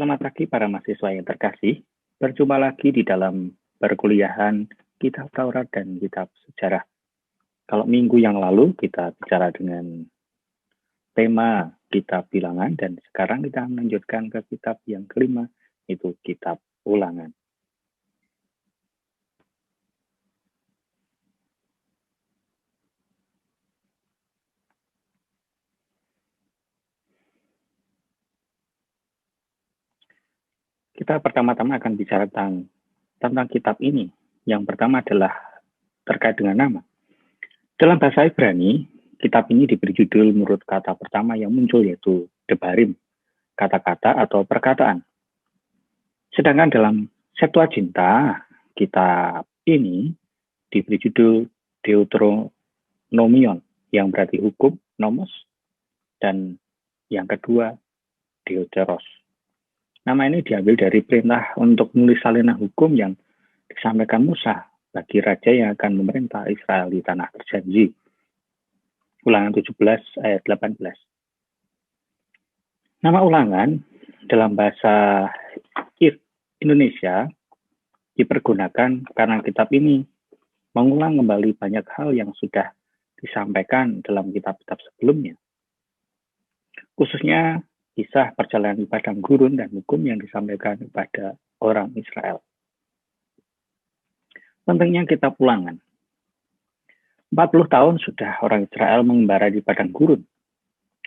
Selamat pagi para mahasiswa yang terkasih. Berjumpa lagi di dalam perkuliahan Kitab Taurat dan Kitab Sejarah. Kalau minggu yang lalu kita bicara dengan tema Kitab Bilangan dan sekarang kita melanjutkan ke kitab yang kelima, yaitu Kitab Ulangan. Kita pertama-tama akan bicara tentang kitab ini. Yang pertama adalah terkait dengan nama. Dalam bahasa Ibrani, kitab ini diberi judul menurut kata pertama yang muncul, yaitu Debarim, kata-kata atau perkataan. Sedangkan dalam Septuaginta, kitab ini diberi judul Deuteronomion, yang berarti hukum, nomos, dan yang kedua, Deuteros. Nama ini diambil dari perintah untuk menulis salinan hukum yang disampaikan Musa bagi raja yang akan memerintah Israel di tanah terjanji. Ulangan 17 ayat 18. Nama ulangan dalam bahasa Indonesia dipergunakan karena kitab ini mengulang kembali banyak hal yang sudah disampaikan dalam kitab-kitab sebelumnya. Khususnya kisah perjalanan di padang gurun dan hukum yang disampaikan kepada orang Israel. Pentingnya kitab ulangan. 40 tahun sudah orang Israel mengembara di padang gurun.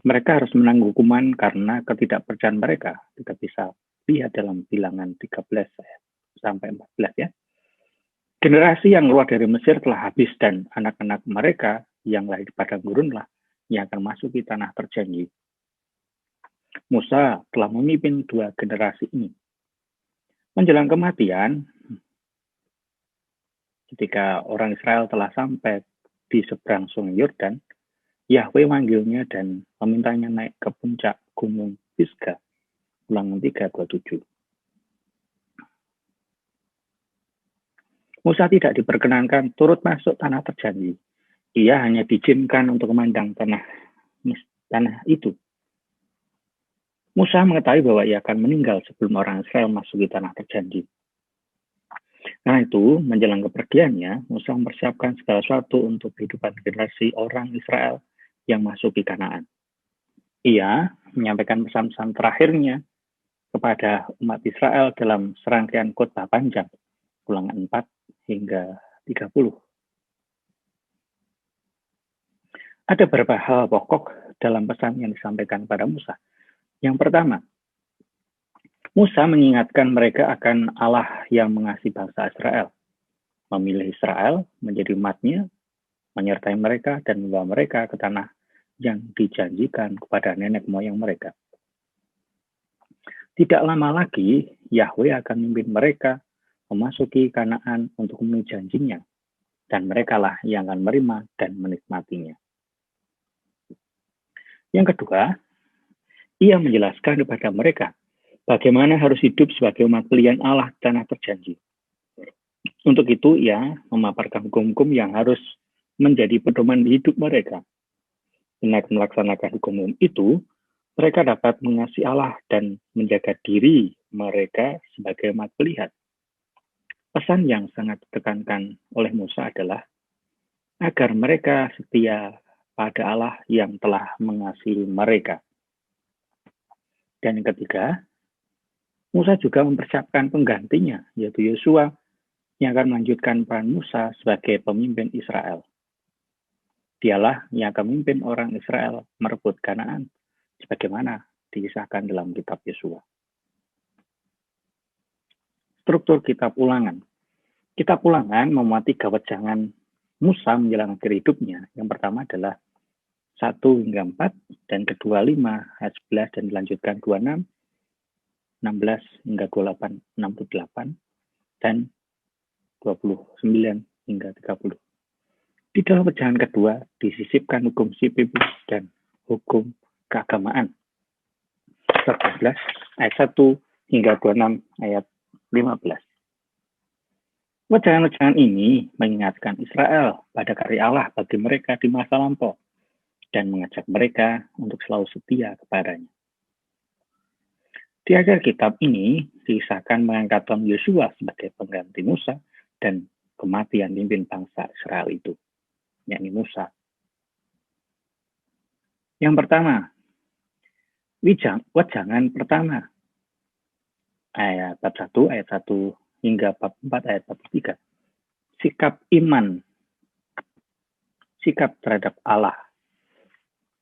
Mereka harus menanggung hukuman karena ketidakpercayaan mereka. Kita bisa lihat dalam Bilangan 13 sampai 14 ya. Generasi yang keluar dari Mesir telah habis dan anak-anak mereka yang lahir di padang gurunlah yang akan masuk di tanah terjanji. Musa telah memimpin dua generasi ini. Menjelang kematian, ketika orang Israel telah sampai di seberang sungai Yordan, Yahweh memanggilnya dan memintanya naik ke puncak gunung Pisgah. Ulangan 3:27. Musa tidak diperkenankan turut masuk tanah terjanji. Ia hanya diizinkan untuk memandang tanah itu. Musa mengetahui bahwa ia akan meninggal sebelum orang Israel masuk di tanah terjanji. Karena itu, menjelang kepergiannya, Musa mempersiapkan segala sesuatu untuk kehidupan generasi orang Israel yang masuk di Kanaan. Ia menyampaikan pesan-pesan terakhirnya kepada umat Israel dalam serangkaian khotbah panjang, Ulangan 4 hingga 30. Ada beberapa hal pokok dalam pesan yang disampaikan pada Musa. Yang pertama, Musa mengingatkan mereka akan Allah yang mengasihi bangsa Israel, memilih Israel menjadi umatnya, menyertai mereka dan membawa mereka ke tanah yang dijanjikan kepada nenek moyang mereka. Tidak lama lagi, Yahweh akan memimpin mereka memasuki Kanaan untuk memenuhi janjinya, dan merekalah yang akan menerima dan menikmatinya. Yang kedua, ia menjelaskan kepada mereka bagaimana harus hidup sebagai umat pilihan Allah di tanah terjanji. Untuk itu, ia memaparkan hukum-hukum yang harus menjadi pedoman hidup mereka. Dengan melaksanakan hukum itu, mereka dapat mengasihi Allah dan menjaga diri mereka sebagai umat pilihan. Pesan yang sangat ditekankan oleh Musa adalah agar mereka setia pada Allah yang telah mengasihi mereka. Dan yang ketiga, Musa juga mempersiapkan penggantinya, yaitu Yosua, yang akan melanjutkan peran Musa sebagai pemimpin Israel. Dialah yang akan memimpin orang Israel merebut Kanaan, sebagaimana dikisahkan dalam kitab Yosua. Struktur kitab ulangan. Kitab ulangan memuat 3 wejangan Musa menjelang akhir hidupnya. Yang pertama adalah 1 hingga 4, dan kedua 5 ayat 11 dan dilanjutkan 26, 16 hingga 28, 68, dan 29 hingga 30. Di dalam wejangan kedua disisipkan hukum sipil dan hukum keagamaan. 14 ayat 1 hingga 26 ayat 15. Wejangan-wejangan ini mengingatkan Israel pada karya Allah bagi mereka di masa lampau dan mengajak mereka untuk selalu setia kepadanya. Di akhir kitab ini diisahkan mengangkat Tuhan Yosua sebagai pengganti Musa dan kematian pimpin bangsa Israel itu, yakni Musa. Yang pertama, wejangan pertama, ayat bab 1 ayat 1 hingga bab 4 ayat 43. Sikap iman, sikap terhadap Allah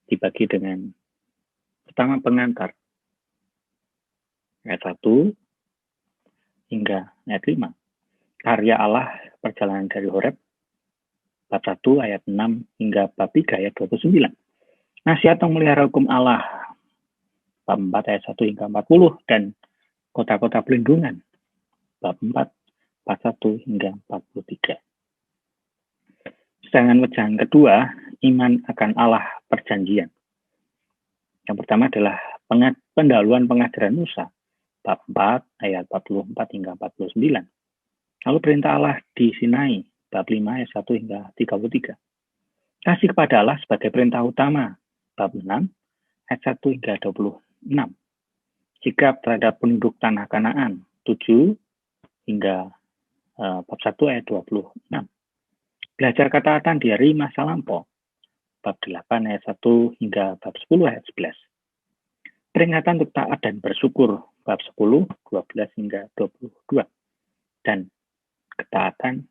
dibagi dengan pertama pengantar, ayat 1 hingga ayat 5. Karya Allah, perjalanan dari Horeb, bab 1 ayat 6 hingga bab 3 ayat 29. Nasihat memelihara hukum Allah, bab 4 ayat 1 hingga 40, dan kota-kota pelindungan, bab 4 41 hingga 43. Sedangkan wejangan kedua, iman akan Allah perjanjian. Yang pertama adalah pendahuluan pengajaran Musa, bab 4 ayat 44 hingga 49. Lalu perintah Allah di Sinai, bab 5 ayat 1 hingga 33. Kasih kepada Allah sebagai perintah utama, bab 6 ayat 1 hingga 26. Sikap terhadap penduduk tanah Kanaan, 7 hingga bab 1 ayat 26. Belajar ketaatan di hari masa lampau, bab 8 ayat 1 hingga bab 10 ayat 11. Peringatan untuk taat dan bersyukur, bab 10, 12 hingga 22. Dan ketaatan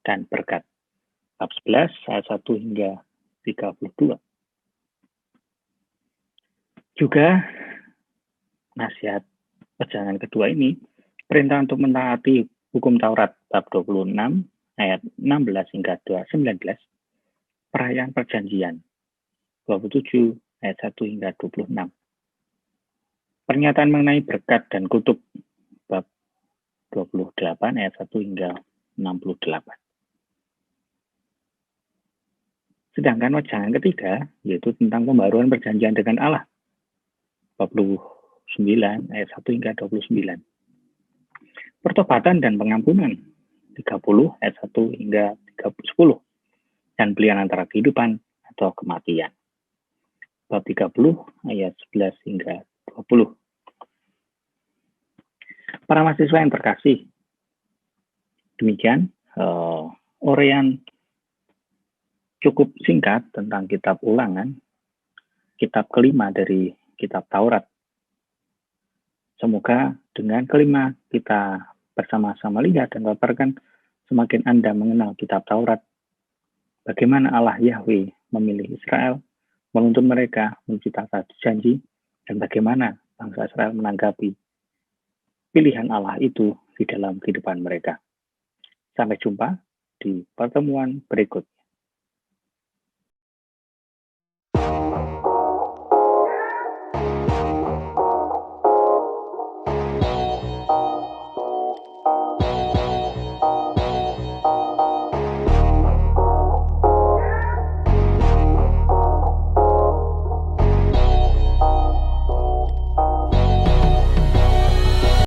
dan berkat, bab 11 ayat 1 hingga 32. Juga nasihat wejangan kedua ini, perintah untuk mentaati hukum Taurat, bab 26 ayat 16 hingga 19. Perayaan perjanjian, 27 ayat 1 hingga 26. Pernyataan mengenai berkat dan kutuk, bab 28 ayat 1 hingga 68. Sedangkan wejangan ketiga, yaitu tentang pembaruan perjanjian dengan Allah, bab 29 ayat 1 hingga 29. Pertobatan dan pengampunan, 30 ayat 1 hingga 10. Dan pilihan antara kehidupan atau kematian, bab 30 ayat 11 hingga 20. Para mahasiswa yang terkasih, demikian uraian cukup singkat tentang kitab Ulangan, kitab kelima dari kitab Taurat. Semoga dengan kelima kita bersama-sama lihat dan paparkan, semakin Anda mengenal kitab Taurat, bagaimana Allah Yahweh memilih Israel, menuntun mereka menuju tanah janji, dan bagaimana bangsa Israel menanggapi pilihan Allah itu di dalam kehidupan mereka. Sampai jumpa di pertemuan berikut.